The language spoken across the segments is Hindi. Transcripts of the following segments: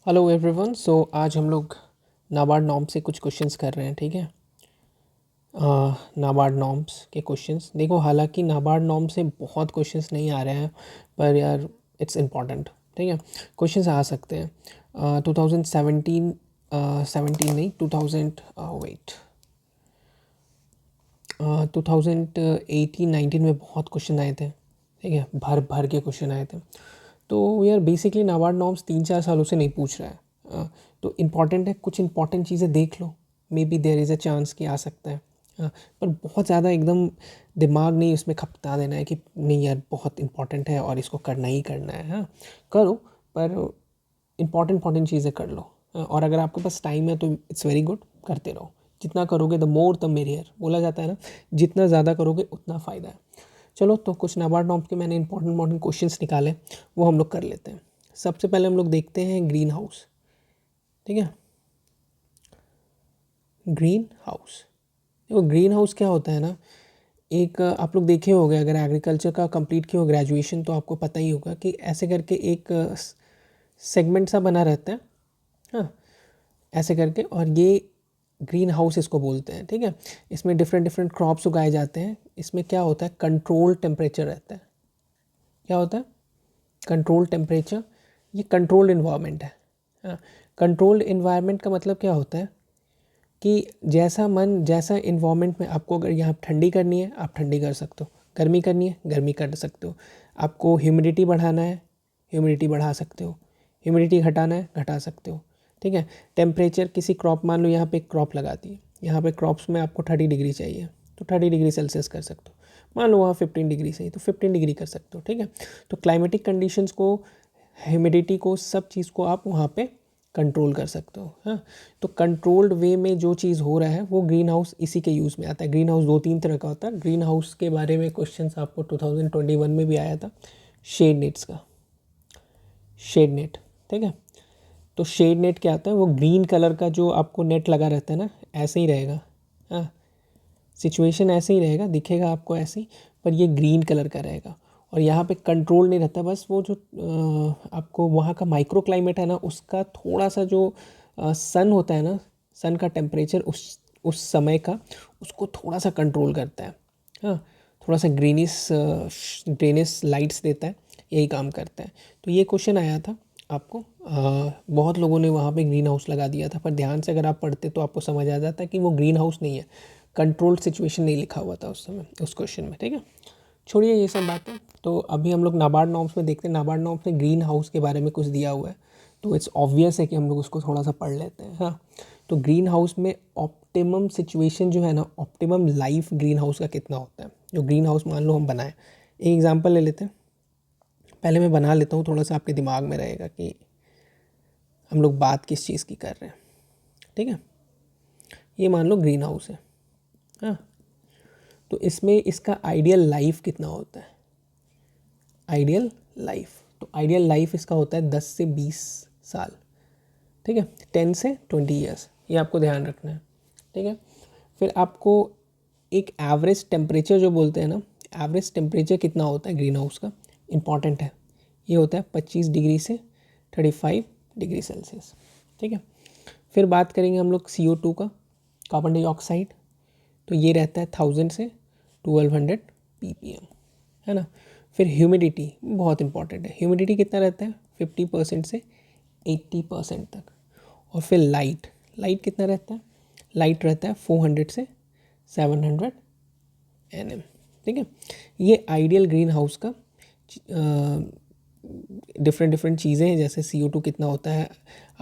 Hello everyone. आज हम लोग नाबार्ड नॉर्म से कुछ क्वेश्चंस कर रहे हैं, ठीक है। नाबार्ड नॉर्म्स के क्वेश्चंस देखो, हालांकि नाबार्ड नॉर्म से बहुत क्वेश्चंस नहीं आ रहे हैं, पर यार इट्स इम्पॉर्टेंट, ठीक है। क्वेश्चंस आ सकते हैं। 2017 17 नहीं, 2000 वेट 2018-19 में बहुत क्वेश्चन आए थे, ठीक है। भर भर के क्वेश्चन आए थे। तो यार बेसिकली नाबार्ड नॉर्म्स 3-4 सालों से नहीं पूछ रहा है। तो इम्पॉर्टेंट है, कुछ इंपॉर्टेंट चीज़ें देख लो, maybe there is a chance कि आ सकता है। पर बहुत ज़्यादा एकदम दिमाग नहीं उसमें खपता देना है कि नहीं यार बहुत इंपॉर्टेंट है और इसको करना ही करना है। हाँ, करो, पर इंपॉर्टेंट चीज़ें कर लो। और अगर आपके पास टाइम है तो इट्स वेरी गुड, करते रहो। जितना करोगे द मोर द मेरियर, बोला जाता है ना, जितना ज़्यादा करोगे उतना फ़ायदा है। चलो, तो कुछ नाबार्ड नॉर्म्स के मैंने इंपॉर्टेंट क्वेश्चंस निकाले, वो हम लोग कर लेते हैं। सबसे पहले हम लोग देखते हैं ग्रीन हाउस, ठीक है। ग्रीन हाउस, देखो ग्रीन हाउस क्या होता है ना, एक आप लोग देखे होंगे, अगर एग्रीकल्चर का कंप्लीट किया हो ग्रेजुएशन तो आपको पता ही होगा कि ऐसे करके एक सेगमेंट सा बना रहता है। हाँ, ऐसे करके, और ये ग्रीन हाउस इसको बोलते हैं, ठीक है। इसमें डिफरेंट डिफरेंट क्रॉप्स उगाए जाते हैं। इसमें क्या होता है, कंट्रोल टेम्परेचर रहता है। क्या होता है, कंट्रोल टेम्परेचर। ये कंट्रोल्ड इन्वायरमेंट है। हाँ, कंट्रोल्ड इन्वायरमेंट का मतलब क्या होता है कि जैसा मन, जैसा इन्वायरमेंट में आपको, अगर यहाँ ठंडी करनी है आप ठंडी कर सकते हो, गर्मी करनी है गर्मी कर सकते हो, आपको ह्यूमिडिटी बढ़ाना है ह्यूमिडिटी बढ़ा सकते हो, ह्यूमिडिटी घटाना है घटा सकते हो, ठीक है। टेम्परेचर, किसी क्रॉप, मान लो यहाँ पे क्रॉप लगा दी है, यहाँ पे क्रॉप्स में आपको 30 डिग्री चाहिए तो 30 डिग्री सेल्सियस कर सकते हो। मान लो वहाँ 15 डिग्री चाहिए तो 15 डिग्री कर सकते हो, ठीक है। तो क्लाइमेटिक कंडीशंस को, ह्यूमिडिटी को, सब चीज़ को आप वहाँ पे कंट्रोल कर सकते हो। हाँ, तो कंट्रोल्ड वे में जो चीज़ हो रहा है वो ग्रीन हाउस इसी के यूज़ में आता है। ग्रीन हाउस 2-3 तरह का होता है। ग्रीन हाउस के बारे में क्वेश्चंस आपको 2021 में भी आया था, शेड नेट्स का, शेड नेट, ठीक है। तो शेड नेट क्या आता है, वो ग्रीन कलर का जो आपको नेट लगा रहता है ना, ऐसे ही रहेगा। हाँ, सिचुएशन ऐसे ही रहेगा, दिखेगा आपको ऐसे ही, पर ये ग्रीन कलर का रहेगा। और यहाँ पे कंट्रोल नहीं रहता, बस वो जो आपको वहाँ का माइक्रो क्लाइमेट है ना, उसका थोड़ा सा जो सन होता है ना, सन का टेम्परेचर उस समय का, उसको थोड़ा सा कंट्रोल करता है। हाँ, थोड़ा सा ग्रीनिश लाइट्स देता है, यही काम करता है। तो ये क्वेश्चन आया था आपको, बहुत लोगों ने वहाँ पे ग्रीन हाउस लगा दिया था, पर ध्यान से अगर आप पढ़ते तो आपको समझ आ जाता है कि वो ग्रीन हाउस नहीं है, कंट्रोल्ड सिचुएशन नहीं लिखा हुआ था उस समय उस क्वेश्चन में, ठीक है। छोड़िए ये सब बातें। तो अभी हम लोग नाबार्ड नॉर्म्स में देखते हैं। नाबार्ड नॉर्म्स में ग्रीन हाउस के बारे में कुछ दिया हुआ है, तो इट्स ऑब्वियस है कि हम लोग उसको थोड़ा सा पढ़ लेते हैं। हाँ, तो ग्रीन हाउस में ऑप्टिमम सिचुएशन जो है ना, ऑप्टिमम लाइफ ग्रीन हाउस का कितना होता है। जो ग्रीन हाउस मान लो हम बनाएं, एक एग्जाम्पल ले लेते हैं। पहले मैं बना लेता हूँ, थोड़ा सा आपके दिमाग में रहेगा कि हम लोग बात किस चीज़ की कर रहे हैं, ठीक है। ये मान लो ग्रीन हाउस है। हाँ, तो इसमें इसका आइडियल लाइफ कितना होता है, आइडियल लाइफ, तो आइडियल लाइफ इसका होता है 10 से 20 साल, ठीक है। 10 से 20 ईयर्स, ये आपको ध्यान रखना है, ठीक है। फिर आपको एक एवरेज टेम्परेचर जो बोलते हैं ना, एवरेज टेम्परेचर कितना होता है ग्रीन हाउस का, इंपॉर्टेंट है। ये होता है 25 डिग्री से 35 डिग्री सेल्सियस, ठीक है। फिर बात करेंगे हम लोग CO2 का, कार्बन डाइऑक्साइड, तो ये रहता है 1000 से 1200 ppm, है ना। फिर ह्यूमिडिटी बहुत इंपॉर्टेंट है, ह्यूमिडिटी कितना रहता है 50% से 80% तक। और फिर लाइट, लाइट कितना रहता है, लाइट रहता है 400 से 700 nm, ठीक है। ये आइडियल ग्रीन हाउस का डिफरेंट डिफरेंट चीज़ें हैं, जैसे CO2 कितना होता है,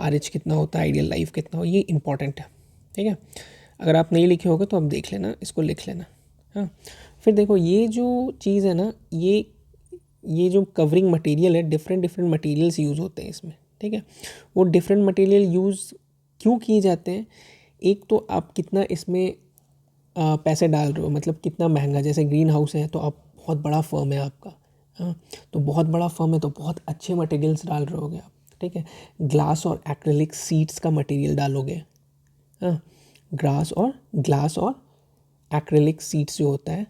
RH कितना होता है, आइडियल लाइफ कितना हो, ये इंपॉर्टेंट है, ठीक है। अगर आप नहीं लिखे होगे तो आप देख लेना, इसको लिख लेना। हाँ, फिर देखो ये जो चीज़ है ना, ये जो कवरिंग मटेरियल है, डिफरेंट डिफरेंट मटेरियल्स यूज़ होते हैं इसमें, ठीक है। वो डिफरेंट मटेरियल यूज़ क्यों किए जाते हैं, एक तो आप कितना इसमें पैसे डाल रहे हो, मतलब कितना महंगा, जैसे ग्रीन हाउस है तो आप बहुत बड़ा फर्म है आपका। हाँ, तो बहुत बड़ा फर्म है तो बहुत अच्छे मटेरियल्स डाल रहे होगे आप, ठीक है। ग्लास और एक्रेलिक सीड्स का मटेरियल डालोगे। हाँ, ग्लास और एक्रेलिक सीड्स जो होता है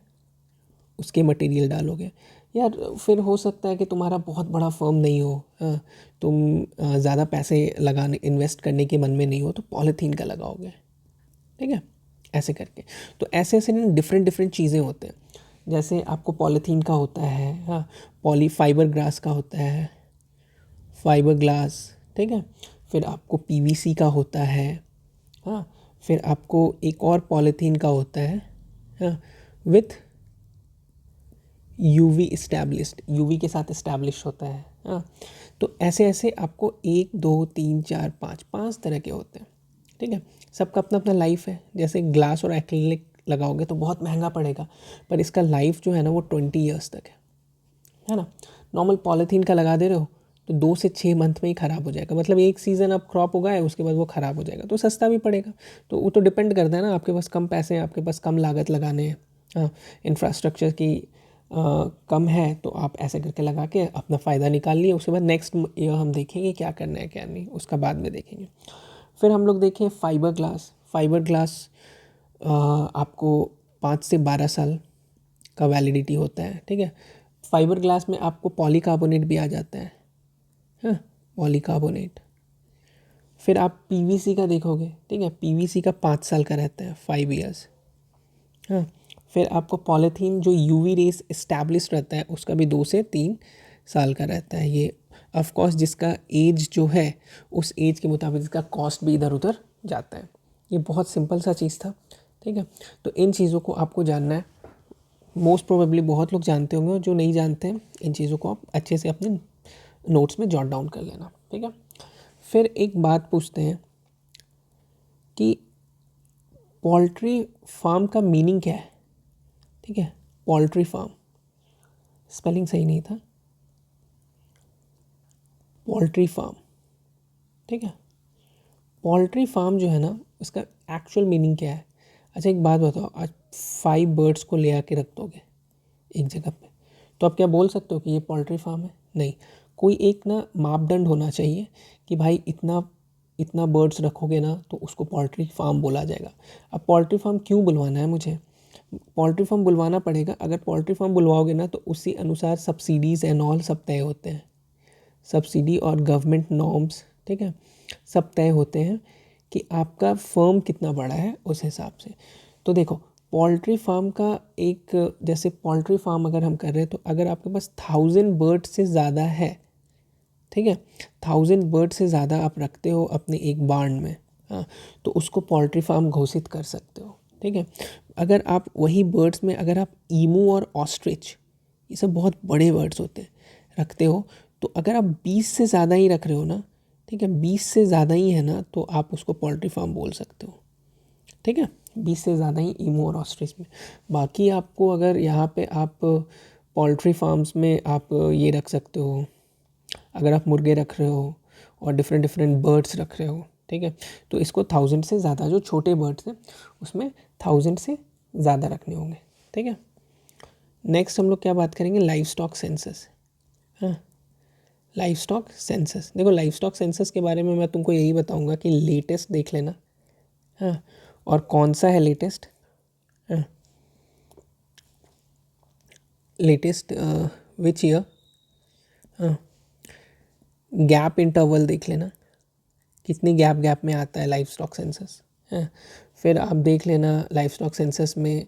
उसके मटेरियल डालोगे। यार फिर हो सकता है कि तुम्हारा बहुत बड़ा फर्म नहीं हो, हाँ, तुम ज़्यादा पैसे लगाने इन्वेस्ट करने के मन में नहीं हो, तो पॉलीथीन का लगाओगे, ठीक है, ऐसे करके। तो ऐसे ऐसे ना डिफरेंट डिफरेंट चीज़ें होते हैं। जैसे आपको पॉलीथीन का होता है, हाँ, पॉली फाइबर ग्लास का होता है, फाइबर ग्लास, ठीक है। फिर आपको पीवीसी का होता है, हाँ। फिर आपको एक और पॉलीथीन का होता है, हाँ, विथ यूवी इस्टेब्लिश्ड, यूवी के साथ इस्टेब्लिश होता है, हाँ। तो ऐसे ऐसे आपको 1 2 3 4 5 5 तरह के होते हैं, ठीक है। सबका अपना अपना लाइफ है। जैसे ग्लास और एक्रिलिक लगाओगे तो बहुत महंगा पड़ेगा, पर इसका लाइफ जो है ना वो 20 ईयर्स तक है ना। नॉर्मल पॉलीथीन का लगा दे रहे हो तो 2 से 6 मंथ में ही ख़राब हो जाएगा, मतलब एक सीज़न आप क्रॉप उगाए उसके बाद वो ख़राब हो जाएगा, तो सस्ता भी पड़ेगा। तो वो तो डिपेंड करता है ना, आपके पास कम पैसे हैं, आपके पास कम लागत लगाने हैं, हाँ, इंफ्रास्ट्रक्चर की कम है, तो आप ऐसे करके लगा के अपना फ़ायदा निकाल लिए। उसके बाद नेक्स्ट ईयर हम देखेंगे क्या करना है क्या नहीं, उसका बाद में देखेंगे। फिर हम लोग देखें फाइबर ग्लास। फाइबर ग्लास आपको 5 से 12 साल का वैलिडिटी होता है, ठीक है। फाइबर ग्लास में आपको पॉलीकार्बोनेट भी आ जाता है, हाँ, पॉलीकार्बोनेट। फिर आप पीवीसी का देखोगे, ठीक है, पीवीसी का 5 साल का रहता है, 5 ईयर्स, हाँ। फिर आपको पॉलीथीन जो यूवी रेस इस्टेब्लिश रहता है उसका भी 2 से 3 साल का रहता है। ये ऑफ कोर्स जिसका एज जो है उस एज के मुताबिक इसका कॉस्ट भी इधर उधर जाता है। ये बहुत सिंपल सा चीज़ था, ठीक है। तो इन चीज़ों को आपको जानना है। मोस्ट प्रोबेबली बहुत लोग जानते होंगे, और जो नहीं जानते हैं इन चीज़ों को आप अच्छे से अपने नोट्स में जॉट डाउन कर लेना, ठीक है। फिर एक बात पूछते हैं कि पोल्ट्री फार्म का मीनिंग क्या है, ठीक है। पोल्ट्री फार्म, स्पेलिंग सही नहीं था, पोल्ट्री फार्म, ठीक है। पोल्ट्री फार्म जो है ना उसका एक्चुअल मीनिंग क्या है। अच्छा एक बात बताओ, आज 5 बर्ड्स को ले आके रख दोगे एक जगह पे, तो आप क्या बोल सकते हो कि ये पोल्ट्री फार्म है? नहीं। कोई एक ना मापदंड होना चाहिए कि भाई इतना इतना बर्ड्स रखोगे ना तो उसको पोल्ट्री फार्म बोला जाएगा। अब पोल्ट्री फार्म क्यों बुलवाना है मुझे? पोल्ट्री फार्म बुलवाना पड़ेगा। अगर पोल्ट्री फार्म बुलवाओगे ना तो उसी अनुसार सब्सिडीज़ एंड ऑल सब तय होते हैं, सब्सिडी और गवर्नमेंट नॉर्म्स, ठीक है, सब तय होते हैं कि आपका फर्म कितना बड़ा है उस हिसाब से। तो देखो पोल्ट्री फार्म का एक, जैसे पोल्ट्री फार्म अगर हम कर रहे हैं तो अगर आपके पास 1000 बर्ड से ज़्यादा है, ठीक है, 1000 बर्ड से ज़्यादा आप रखते हो अपने एक बार्न में, हाँ, तो उसको पोल्ट्री फार्म घोषित कर सकते हो, ठीक है। अगर आप वही बर्ड्स में अगर आप ईमू और ऑस्ट्रिच, ये सब बहुत बड़े बर्ड्स होते हैं, रखते हो, तो अगर आप 20 से ज़्यादा ही रख रहे हो ना, ठीक है, 20 से ज़्यादा ही है ना, तो आप उसको पोल्ट्री फार्म बोल सकते हो, ठीक है। 20 से ज़्यादा ही ईमू और ऑस्ट्रिच में। बाकी आपको अगर यहाँ पे आप पोल्ट्री फार्म्स में आप ये रख सकते हो, अगर आप मुर्गे रख रहे हो और डिफरेंट डिफरेंट बर्ड्स रख रहे हो, ठीक है, तो इसको 1000 से ज़्यादा, जो छोटे बर्ड्स हैं उसमें 1000 से ज़्यादा रखने होंगे, ठीक है। नेक्स्ट हम लोग क्या बात करेंगे, लाइव स्टॉक सेंसस, हाँ, लाइव स्टॉक सेंसस। देखो लाइव स्टॉक सेंसस के बारे में मैं तुमको यही बताऊंगा कि लेटेस्ट देख लेना, हाँ, और कौन सा है लेटेस्ट, हाँ, लेटेस्ट विच ईयर, हाँ, गैप इंटरवल देख लेना, कितनी गैप गैप में आता है लाइव स्टॉक सेंसस है। फिर आप देख लेना लाइव स्टॉक सेंसस में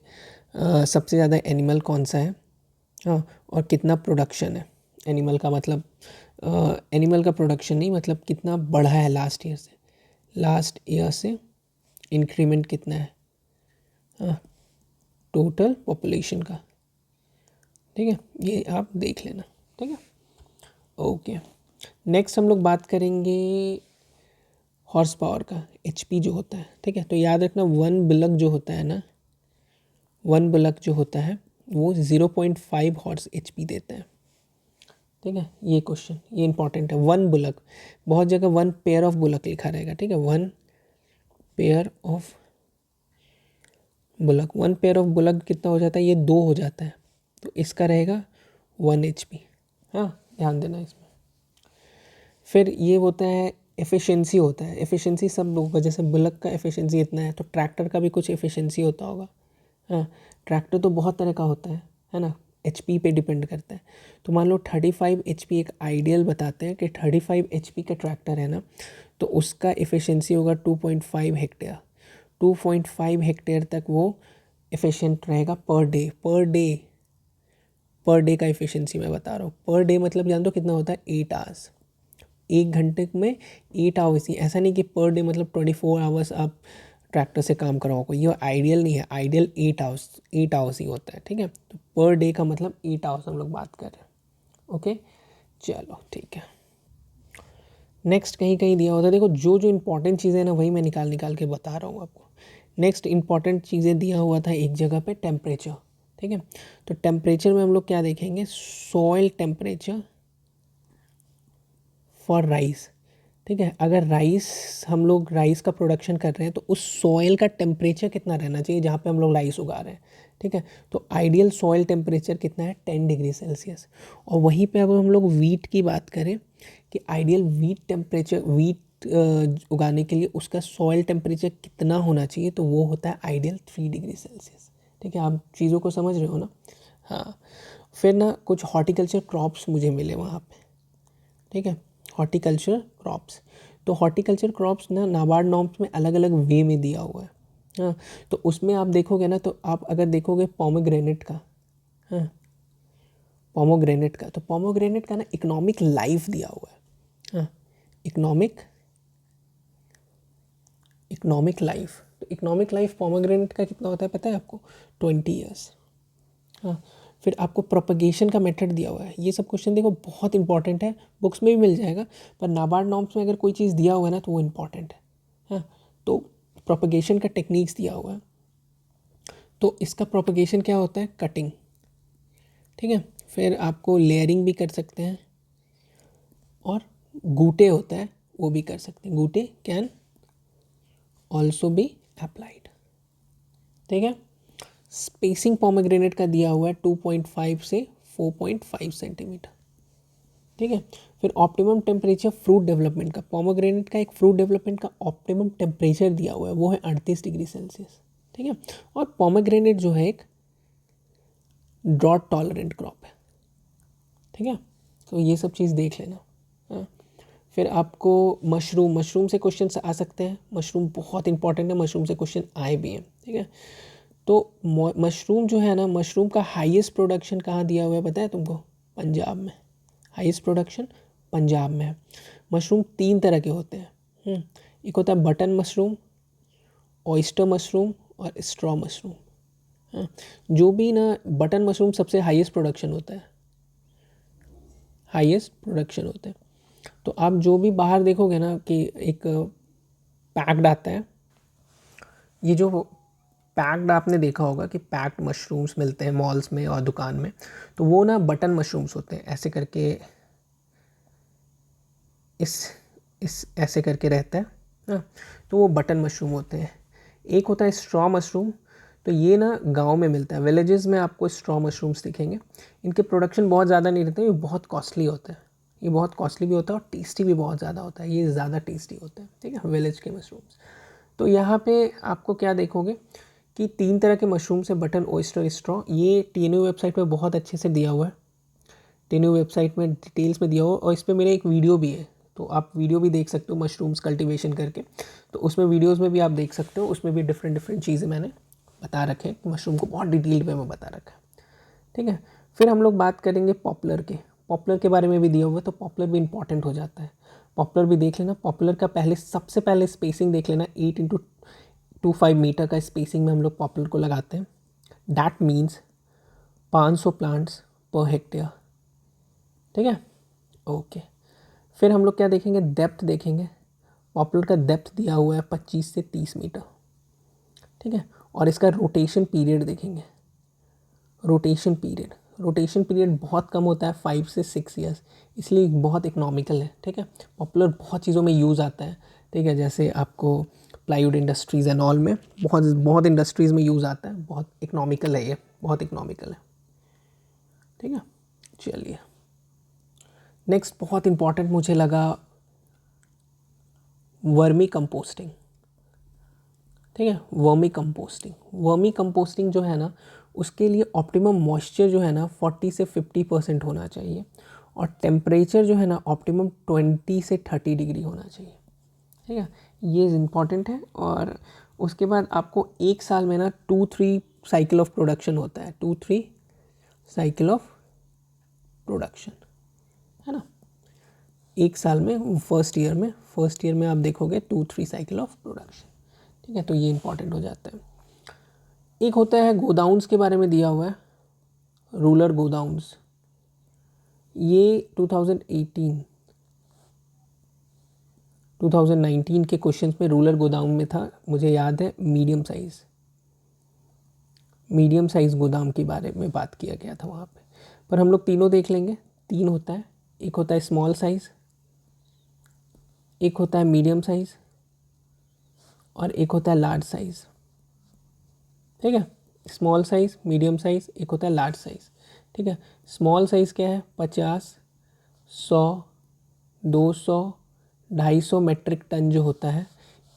सबसे ज़्यादा एनिमल कौन सा है, हाँ, और कितना प्रोडक्शन है एनिमल का, मतलब एनिमल का प्रोडक्शन नहीं, मतलब कितना बढ़ा है लास्ट ईयर से, लास्ट ईयर से इंक्रीमेंट कितना है, हाँ, टोटल पॉपुलेशन का, ठीक है, ये आप देख लेना, ठीक है। ओके, नेक्स्ट हम लोग बात करेंगे हॉर्स पावर का, एचपी जो होता है, ठीक है। तो याद रखना वन बुलक जो होता है ना, वन बुलक जो होता है वो 0.5 हॉर्स एचपी देता है, ठीक है। ये क्वेश्चन ये इंपॉर्टेंट है। वन बुलक, बहुत जगह वन पेयर ऑफ बुलक लिखा रहेगा, ठीक है, one pair of bullock. One pair of bullock कितना हो जाता है, ये 2 हो जाता है, तो इसका रहेगा 1 एचपी, हाँ, ध्यान देना इसमें। फिर ये होता है एफिशिएंसी, होता है एफिशिएंसी सब लोगों का, जैसे बुलक का एफिशिएंसी इतना है तो ट्रैक्टर का भी कुछ एफिशिएंसी होता होगा, हाँ। ट्रैक्टर तो बहुत तरह का होता है ना, HP पे डिपेंड करता है। तो मान लो 35 HP एक आइडियल बताते हैं कि 35 HP का ट्रैक्टर है ना, तो उसका एफिशिएंसी होगा 2.5 हेक्टेयर। 2.5 हेक्टेयर तक वो एफिशिएंट रहेगा पर डे का एफिशिएंसी मैं बता रहा हूँ। पर डे मतलब जान दो कितना होता है, 8 आवर्स। 1 घंटे में 8 आवर्स ही, ऐसा नहीं कि पर डे मतलब 24 आवर्स आप ट्रैक्टर से काम कराओगे, ये आइडियल नहीं है। आइडियल 8 आवर्स ही होता है, ठीक है। तो पर डे का मतलब 8 आवर्स हम लोग बात कर रहे हैं। ओके, चलो ठीक है। नेक्स्ट कहीं कहीं दिया होता है, देखो जो जो इंपॉर्टेंट चीज़ें हैं ना वही मैं निकाल निकाल के बता रहा हूँ आपको। नेक्स्ट इंपॉर्टेंट चीज़ें दिया हुआ था एक जगह पे, टेम्परेचर, ठीक है। तो टेम्परेचर में हम लोग क्या देखेंगे, सॉइल टेम्परेचर फॉर राइस, ठीक है। अगर राइस, हम लोग राइस का प्रोडक्शन कर रहे हैं तो उस सॉइल का टेम्परेचर कितना रहना चाहिए जहाँ पे हम लोग राइस उगा रहे हैं, ठीक है। तो आइडियल सॉइल टेम्परेचर कितना है, 10 डिग्री सेल्सियस। और वहीं पे अगर हम लोग वीट की बात करें कि आइडियल वीट टेम्परेचर, वीट उगाने के लिए उसका सॉइल टेम्परेचर कितना होना चाहिए, तो वो होता है आइडियल 3 डिग्री सेल्सियस, ठीक है। आप चीज़ों को समझ रहे हो ना। हाँ, फिर ना कुछ हॉर्टिकल्चर क्रॉप्स मुझे मिले वहाँ पे, ठीक है। हॉर्टिकल्चर क्रॉप्स, तो हॉर्टिकल्चर क्रॉप्स ना नाबार्ड नॉर्म्स में अलग अलग वे में दिया हुआ है। हाँ, तो उसमें आप देखोगे ना, तो आप अगर देखोगे पोमोग्रेनेट का, हाँ पोमोग्रेनेट का, तो पोमोग्रेनेट का ना इकोनॉमिक लाइफ दिया हुआ है। हाँ, इकोनॉमिक लाइफ, तो इकोनॉमिक लाइफ पोमोग्रेनेट का कितना होता है पता है आपको, 20 ईयर्स। हाँ, फिर आपको प्रोपगेशन का मेथड दिया हुआ है। ये सब क्वेश्चन देखो बहुत इंपॉर्टेंट है, बुक्स में भी मिल जाएगा, पर नाबार्ड नॉर्म्स में अगर कोई चीज़ दिया हुआ है ना तो वो इंपॉर्टेंट है। हाँ, तो प्रोपगेशन का टेक्निक्स दिया हुआ है। तो इसका प्रोपगेशन क्या होता है, कटिंग, ठीक है। फिर आपको लेयरिंग भी कर सकते हैं, और गूटे होता है वो भी कर सकते हैं, गूटे कैन ऑल्सो बी अप्लाइड, ठीक है। स्पेसिंग पोमोग्रेनेट का दिया हुआ है 2.5 से 4.5 सेंटीमीटर, ठीक है। फिर ऑप्टिमम टेम्परेचर फ्रूट डेवलपमेंट का, पोमोग्रेनेट का एक फ्रूट डेवलपमेंट का ऑप्टिमम टेम्परेचर दिया हुआ है, वो है 38 डिग्री सेल्सियस, ठीक है। और पोमोग्रेनेट जो है एक ड्रॉट टॉलरेंट क्रॉप है, ठीक है। तो ये सब चीज़ देख लेना। हाँ, फिर आपको मशरूम से क्वेश्चन आ सकते हैं। मशरूम बहुत इंपॉर्टेंट है, मशरूम से क्वेश्चन आए भी हैं, ठीक है। तो मशरूम जो है ना, मशरूम का हाईएस्ट प्रोडक्शन कहाँ दिया हुआ है पता है तुमको, पंजाब में। हाईएस्ट प्रोडक्शन पंजाब में है। मशरूम 3 तरह के होते हैं। एक होता है बटन मशरूम, ऑयस्टर मशरूम और स्ट्रॉ मशरूम। हाँ, जो भी ना बटन मशरूम सबसे हाईएस्ट प्रोडक्शन होता है, हाईएस्ट प्रोडक्शन होता है। तो आप जो भी बाहर देखोगे ना कि एक पैक्ड आता है, ये जो पैक्ड आपने देखा होगा कि पैक्ड मशरूम्स मिलते हैं मॉल्स में और दुकान में, तो वो ना बटन मशरूम्स होते हैं, ऐसे करके इस ऐसे करके रहता है ना, तो वो बटन मशरूम होते हैं। एक होता है स्ट्रॉ मशरूम, तो ये ना गांव में मिलता है, विलेजेस में आपको स्ट्रॉ मशरूम्स दिखेंगे। इनके प्रोडक्शन बहुत ज़्यादा नहीं रहते, ये बहुत कॉस्टली होता है, ये बहुत कॉस्टली भी होता है और टेस्टी भी बहुत ज़्यादा होता है, ये ज़्यादा टेस्टी होता है, ठीक है, विलेज के मशरूम्स। तो यहाँ पे आपको क्या देखोगे कि 3 तरह के मशरूम्स है, बटन, ओइस्टर, स्ट्रॉ। ये TNU वेबसाइट पे बहुत अच्छे से दिया हुआ है, TNU वेबसाइट में डिटेल्स में दिया हुआ, और इस पर मेरा एक वीडियो भी है, तो आप वीडियो भी देख सकते हो मशरूम्स कल्टीवेशन करके। तो उसमें वीडियोस में भी आप देख सकते हो, उसमें भी डिफरेंट डिफरेंट चीज़ें मैंने बता रखे हैं, मशरूम को बहुत डिटेल्ड में बता रखा है, ठीक है। फिर हम लोग बात करेंगे पॉपुलर के, पॉपुलर के बारे में भी दिया हुआ है, तो पॉपुलर भी इंपॉर्टेंट हो जाता है। पॉपुलर भी देख लेना। पॉपुलर का सबसे पहले स्पेसिंग देख लेना, 8x25 मीटर का स्पेसिंग में हम लोग पॉपुलर को लगाते हैं। That means 500 plants per hectare, ठीक है, ओके। फिर हम लोग क्या देखेंगे, डेप्थ देखेंगे। पॉपुलर का डेप्थ दिया हुआ है 25 से 30 मीटर, ठीक है। और इसका रोटेशन पीरियड देखेंगे। रोटेशन पीरियड बहुत कम होता है, 5 से 6 ईयर्स, इसलिए बहुत इकोनॉमिकल है, ठीक है। पॉपुलर बहुत चीज़ों में यूज़ आता है, ठीक है, जैसे आपको प्लाईवुड इंडस्ट्रीज़ एंड ऑल में बहुत बहुत इंडस्ट्रीज़ में यूज़ आता है, बहुत इकोनॉमिकल है, ये बहुत इकोनॉमिकल है, ठीक है। चलिए नेक्स्ट बहुत इंपॉर्टेंट मुझे लगा वर्मी कंपोस्टिंग, ठीक है। वर्मी कंपोस्टिंग जो है ना, उसके लिए ऑप्टिमम मॉइस्चर जो है ना 40 से 50% होना चाहिए, और टेम्परेचर जो है ना ऑप्टिमम 20 से 30 डिग्री होना चाहिए। ठीक है, ये इम्पॉर्टेंट है। और उसके बाद आपको एक साल में ना 2-3 साइकिल ऑफ प्रोडक्शन होता है, 2-3 साइकिल ऑफ प्रोडक्शन, है ना। एक साल में फर्स्ट ईयर में आप देखोगे 2-3 साइकिल ऑफ प्रोडक्शन। ठीक है, तो ये इंपॉर्टेंट हो जाता है। एक होता है गोडाउन्स के बारे में दिया हुआ है, रूरल गोडाउन्स। ये 2019 के क्वेश्चंस में रूरल गोदाम में था, मुझे याद है मीडियम साइज़ गोदाम के बारे में बात किया गया था वहाँ पे। पर हम लोग तीनों देख लेंगे, 3 होता है। एक होता है स्मॉल साइज़, एक होता है मीडियम साइज़, और एक होता है लार्ज साइज़। ठीक है, स्मॉल साइज़, मीडियम साइज़, एक होता है लार्ज साइज़। ठीक है, स्मॉल साइज़ क्या है, 50, 100, 200, 250 मेट्रिक टन जो होता है,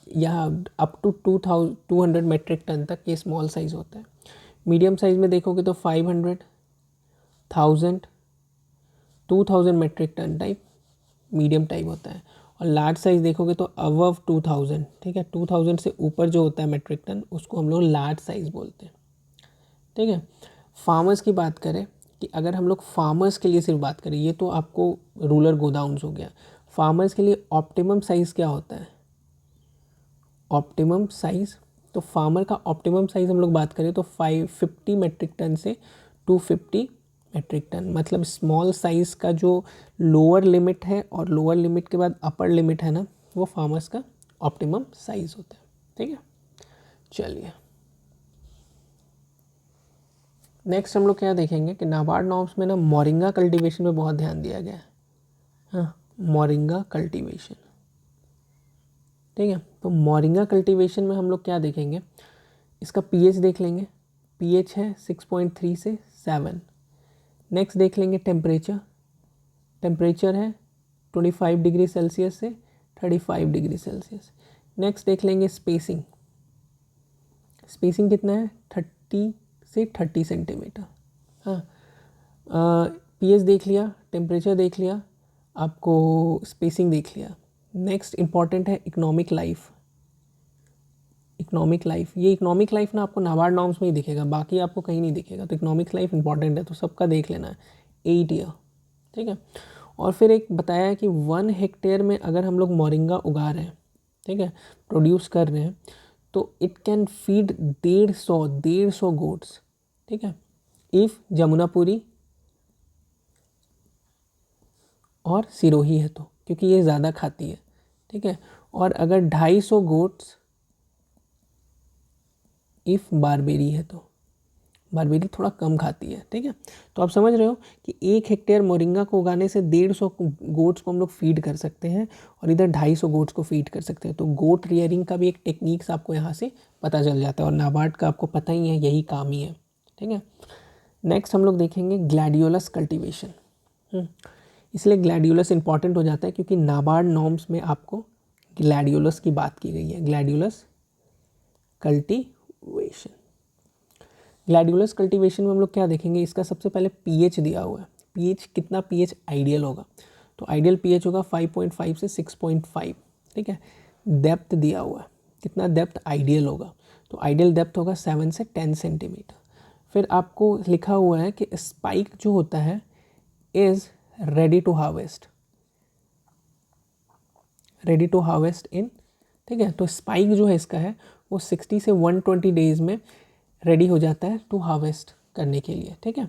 या अप टू 200 मेट्रिक टन तक ये स्मॉल साइज़ होता है। मीडियम साइज़ में देखोगे तो 500, 1000, 2000 metric ton type medium type होता है। और लार्ज साइज़ देखोगे तो अबव 2000। ठीक है, 2000 से ऊपर जो होता है मेट्रिक टन, उसको हम लोग लार्ज साइज़ बोलते हैं। ठीक है, फार्मर्स की बात करें कि अगर हम लोग फार्मर्स के लिए सिर्फ बात करें, ये तो आपको रूरल गोडाउन्स हो गया। फार्मर्स के लिए ऑप्टिमम साइज़ क्या होता है, ऑप्टिमम साइज़, तो फार्मर का ऑप्टिमम साइज़ हम लोग बात करें तो 550 मेट्रिक टन से 250 मेट्रिक टन। मतलब स्मॉल साइज़ का जो लोअर लिमिट है और लोअर लिमिट के बाद अपर लिमिट है ना, वो फार्मर्स का ऑप्टिमम साइज़ होता है। ठीक है, चलिए नेक्स्ट हम लोग क्या देखेंगे कि नाबार्ड नॉर्म्स में ना मोरिंगा कल्टीवेशन में बहुत ध्यान दिया गया है। हाँ, मोरिंगा कल्टीवेशन। ठीक है, तो मोरिंगा कल्टीवेशन में हम लोग क्या देखेंगे, इसका पीएच देख लेंगे। पीएच है 6.3 से 7। नेक्स्ट देख लेंगे टेम्परेचर है 25 डिग्री सेल्सियस से 35 डिग्री सेल्सियस। नेक्स्ट देख लेंगे स्पेसिंग कितना है, 30 से 30 सेंटीमीटर। हाँ, पीएच देख लिया, टेम्परेचर देख लिया, आपको स्पेसिंग देख लिया। नेक्स्ट इंपॉर्टेंट है इकोनॉमिक लाइफ। ये इकोनॉमिक लाइफ ना आपको नाबार्ड नॉर्म्स में ही दिखेगा, बाकी आपको कहीं नहीं दिखेगा। तो इकोनॉमिक लाइफ इंपॉर्टेंट है, तो सबका देख लेना है, 8 ईयर। ठीक है, और फिर एक बताया है कि 1 हेक्टेयर में अगर हम लोग मोरिंगा उगा रहे हैं, ठीक है, प्रोड्यूस कर रहे हैं, तो इट कैन फीड 150 गोट्स। ठीक है, इफ़ जमुनापुरी और सिरोही है तो, क्योंकि ये ज़्यादा खाती है। ठीक है, और अगर 250 गोट्स इफ़ बारबेरी है तो, बारबेरी थोड़ा कम खाती है। ठीक है, तो आप समझ रहे हो कि 1 हेक्टेयर मोरिंगा को उगाने से 150 गोट्स को हम लोग फीड कर सकते हैं, और इधर 250 गोट्स को फीड कर सकते हैं। तो गोट रियरिंग का भी एक टेक्निक्स आपको यहाँ से पता चल जाता है, और नाबार्ड का आपको पता ही है, यही काम ही है। ठीक है, नेक्स्ट हम लोग देखेंगे ग्लैडियोलस कल्टीवेशन। इसलिए ग्लैडियोलस इंपॉर्टेंट हो जाता है क्योंकि नाबार्ड नॉर्म्स में आपको ग्लैडियोलस की बात की गई है, ग्लैडियोलस कल्टीवेशन। ग्लैडियोलस कल्टीवेशन में हम लोग क्या देखेंगे, इसका सबसे पहले पीएच दिया हुआ है। पीएच कितना पीएच आइडियल होगा, तो आइडियल पीएच होगा 5.5 से 6.5। ठीक है, डेप्थ दिया हुआ है, कितना डेप्थ आइडियल होगा, तो आइडियल डेप्थ होगा 7 से 10 सेंटीमीटर। फिर आपको लिखा हुआ है कि स्पाइक जो होता है इज़ रेडी टू हार्वेस्ट इन। ठीक है, तो स्पाइक जो है इसका है वो 60 से 120 डेज में रेडी हो जाता है टू हार्वेस्ट करने के लिए। ठीक है,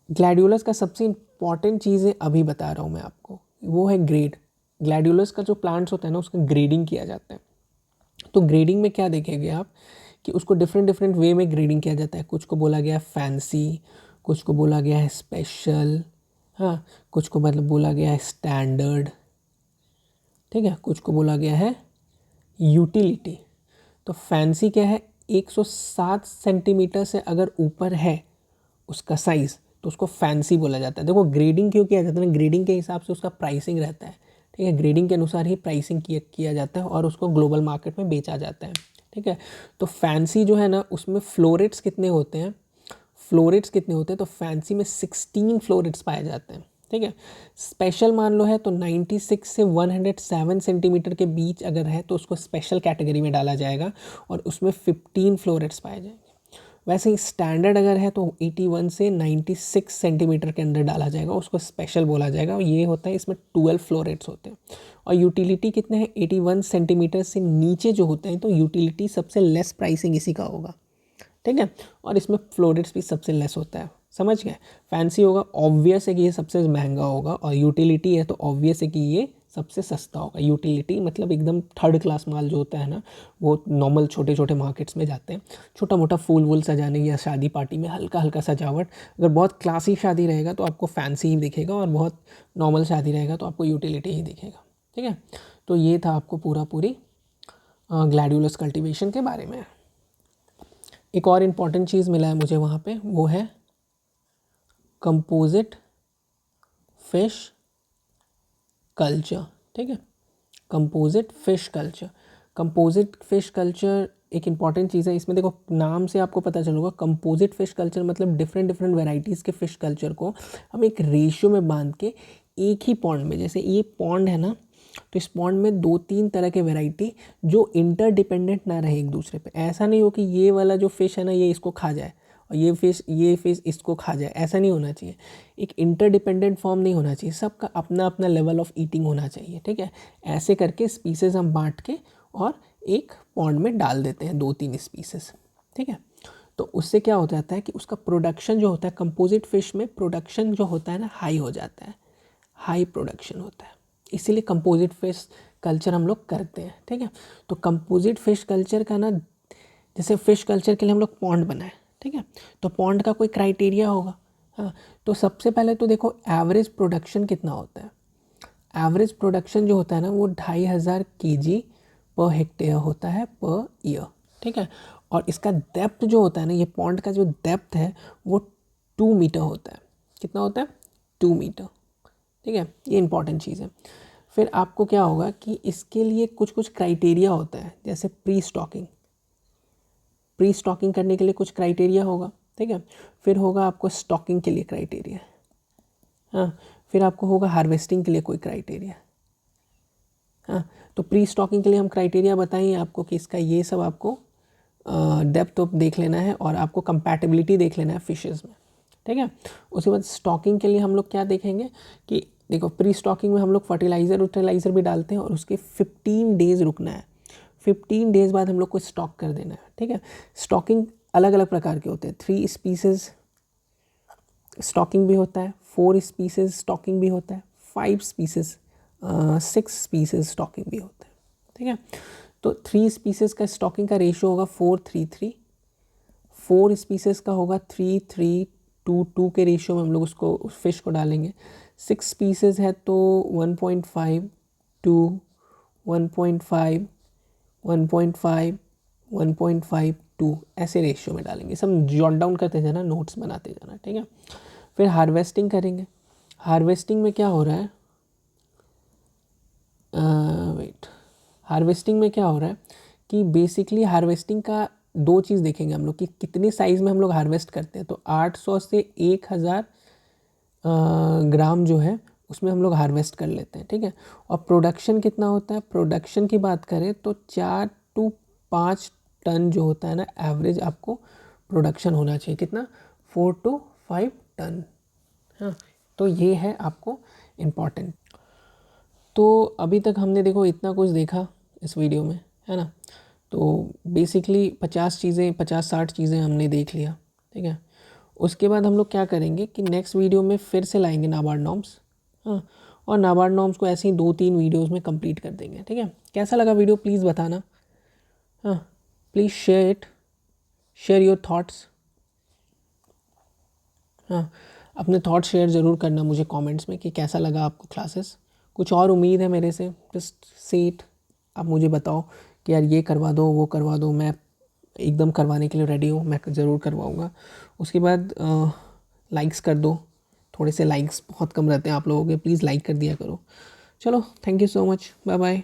ग्लैडियोलस का सबसे इम्पॉर्टेंट चीज़ है, अभी बता रहा हूँ मैं आपको, वो है ग्रेड। ग्लैडियोलस का जो प्लांट्स होता है ना, उसका ग्रेडिंग किया जाता है। तो ग्रेडिंग में क्या देखेंगे आप कि उसको डिफरेंट वे में ग्रेडिंग किया जाता है। कुछ को बोला गया है फैंसी, कुछ को बोला गया है स्पेशल, हाँ, कुछ को मतलब बोला गया है स्टैंडर्ड। ठीक है, कुछ को बोला गया है यूटिलिटी। तो फैंसी क्या है, 107 सेंटीमीटर से अगर ऊपर है उसका साइज़, तो उसको फैंसी बोला जाता है। देखो ग्रेडिंग क्यों किया जाता है ना, ग्रेडिंग के हिसाब से उसका प्राइसिंग रहता है। ठीक है, ग्रेडिंग के अनुसार ही प्राइसिंग किया जाता है और उसको ग्लोबल मार्केट में बेचा जाता है। ठीक है, तो फैंसी जो है ना, उसमें फ्लोरेट्स कितने होते हैं, फ्लोरेट्स कितने होते हैं, तो फैंसी में 16 फ्लोरेट्स पाए जाते हैं, ठीक है। स्पेशल मान लो है तो 96 से 107 सेंटीमीटर के बीच अगर है तो उसको स्पेशल कैटेगरी में डाला जाएगा और उसमें 15 फ्लोरेट्स पाए जाएंगे। वैसे ही स्टैंडर्ड अगर है तो 81 से 96 सेंटीमीटर के अंदर डाला जाएगा, उसको स्पेशल बोला जाएगा। और ये होता है, इसमें 12 फ्लोरेट्स होते हैं। और यूटिलिटी कितने हैं, 81 सेंटीमीटर से नीचे जो होते हैं तो यूटिलिटी सबसे लेस प्राइसिंग इसी का होगा, ठीक है। और इसमें फ्लोरेट्स भी सबसे लेस होता है, समझ गए। फैंसी होगा, ऑब्वियस है कि ये सबसे महंगा होगा, और यूटिलिटी है तो ऑब्वियस है कि ये सबसे सस्ता होगा। यूटिलिटी मतलब एकदम थर्ड क्लास माल जो होता है ना, वो नॉर्मल छोटे छोटे मार्केट्स में जाते हैं, छोटा मोटा फूल वूल सजाने या शादी पार्टी में हल्का हल्का सजावट। अगर बहुत क्लासी शादी रहेगा तो आपको फैंसी ही दिखेगा, और बहुत नॉर्मल शादी रहेगा तो आपको यूटिलिटी ही दिखेगा, ठीक है। तो ये था आपको पूरी ग्लैडियोलस कल्टीवेशन के बारे में। एक और इम्पॉर्टेंट चीज़ मिला है मुझे वहाँ पे, वो है कंपोजिट फिश कल्चर, ठीक है। Composite fish culture, composite fish culture एक इम्पॉर्टेंट चीज़ है। इसमें देखो नाम से आपको पता चलेगा, कंपोजिट फिश कल्चर मतलब डिफरेंट वेराइटीज़ के फिश कल्चर को हम एक रेशियो में बांध के एक ही पॉन्ड में, जैसे ये पॉन्ड है ना, तो इस पॉन्ड में 2-3 तरह के वैरायटी जो इंटरडिपेंडेंट ना रहे एक दूसरे पे। ऐसा नहीं हो कि ये वाला जो फिश है ना ये इसको खा जाए और ये फिश इसको खा जाए, ऐसा नहीं होना चाहिए। एक इंटरडिपेंडेंट फॉर्म नहीं होना चाहिए, सबका अपना अपना लेवल ऑफ ईटिंग होना चाहिए, ठीक है। ऐसे करके स्पीसीज हम बांट के और एक पॉन्ड में डाल देते हैं 2-3 स्पीसीज, ठीक है। तो उससे क्या हो जाता है कि उसका प्रोडक्शन जो होता है कंपोजिट फिश में, प्रोडक्शन जो होता है ना हाई हो जाता है, हाई प्रोडक्शन होता है। इसीलिए कंपोजिट फिश कल्चर हम लोग करते हैं, ठीक है। तो कंपोजिट फिश कल्चर का ना, जैसे फिश कल्चर के लिए हम लोग पॉन्ड बनाए, ठीक है, तो पॉन्ड का कोई क्राइटेरिया होगा। हाँ, तो सबसे पहले तो देखो एवरेज प्रोडक्शन कितना होता है। एवरेज प्रोडक्शन जो होता है ना वो 2500 kg पर हेक्टेयर होता है पर ईयर, ठीक है। और इसका डेप्थ जो होता है ना, ये पॉन्ड का जो डेप्थ है वो 2 मीटर होता है। कितना होता है, 2 मीटर, ठीक है। ये इंपॉर्टेंट चीज़ है। फिर आपको क्या होगा कि इसके लिए कुछ कुछ क्राइटेरिया होता है, जैसे प्री स्टॉकिंग करने के लिए कुछ क्राइटेरिया होगा, ठीक है। फिर होगा आपको स्टॉकिंग के लिए क्राइटेरिया, हाँ। फिर आपको होगा हार्वेस्टिंग के लिए कोई क्राइटेरिया, हाँ। तो प्री स्टॉकिंग के लिए हम क्राइटेरिया बताएंगे आपको कि इसका ये सब आपको डेप्थ ऑफ देख लेना है और आपको कंपैटिबिलिटी देख लेना है फिशेस में, ठीक है। उसके बाद स्टॉकिंग के लिए हम लोग क्या देखेंगे कि देखो प्री स्टॉकिंग में हम लोग फर्टिलाइज़र भी डालते हैं और उसके 15 डेज़ रुकना है। 15 डेज़ बाद हम लोग को स्टॉक कर देना है, ठीक है। स्टॉकिंग अलग अलग प्रकार के होते हैं, 3 स्पीसीज स्टॉकिंग भी होता है, 4 स्पीसीज स्टॉकिंग भी होता है, 5 स्पीसीज 6 स्पीसीज स्टॉकिंग भी होता है, ठीक है। तो 3 स्पीसीज का स्टॉकिंग का रेशियो होगा 4:3:3, 4 स्पीसीज का होगा 3:3:2 के रेशियो में हम लोग उसको उस फिश को डालेंगे। 6 स्पीसीज है तो 1.5:2, 1.5, 1.5, 1.5:2 ऐसे रेशियो में डालेंगे। सब जॉट डाउन करते जाना, नोट्स बनाते जाना, ठीक है। फिर हार्वेस्टिंग करेंगे। हार्वेस्टिंग में क्या हो रहा है, हार्वेस्टिंग में क्या हो रहा है कि बेसिकली हार्वेस्टिंग का 2 चीज़ देखेंगे हम लोग कि कितने साइज़ में हम लोग हार्वेस्ट करते हैं। तो 800 से 1000 ग्राम जो है उसमें हम लोग हार्वेस्ट कर लेते हैं, ठीक है। और प्रोडक्शन कितना होता है, प्रोडक्शन की बात करें तो 4 to 5 टन जो होता है ना एवरेज आपको प्रोडक्शन होना चाहिए। कितना, 4 to 5 टन, हाँ। तो ये है आपको इम्पॉर्टेंट। तो अभी तक हमने देखो इतना कुछ देखा इस वीडियो में, है ना। तो बेसिकली 50-60 चीज़ें हमने देख लिया, ठीक है। उसके बाद हम लोग क्या करेंगे कि नेक्स्ट वीडियो में फिर से लाएंगे नाबार्ड नॉर्म्स, हाँ। और नाबार्ड नॉर्म्स को ऐसे ही 2-3 वीडियोज़ में कंप्लीट कर देंगे, ठीक है। कैसा लगा वीडियो प्लीज़ बताना, हाँ। प्लीज़ शेयर योर थाट्स, हाँ। अपने थॉट्स शेयर ज़रूर करना मुझे कमेंट्स में कि कैसा लगा आपको क्लासेस। कुछ और उम्मीद है मेरे से, जस्ट से इट, आप मुझे बताओ कि यार ये करवा दो वो करवा दो, मैं एकदम करवाने के लिए रेडी हूँ, मैं ज़रूर करवाऊँगा। उसके बाद लाइक्स कर दो, थोड़े से लाइक्स बहुत कम रहते हैं आप लोगों के, प्लीज़ लाइक कर दिया करो। चलो, thank you so much, bye bye.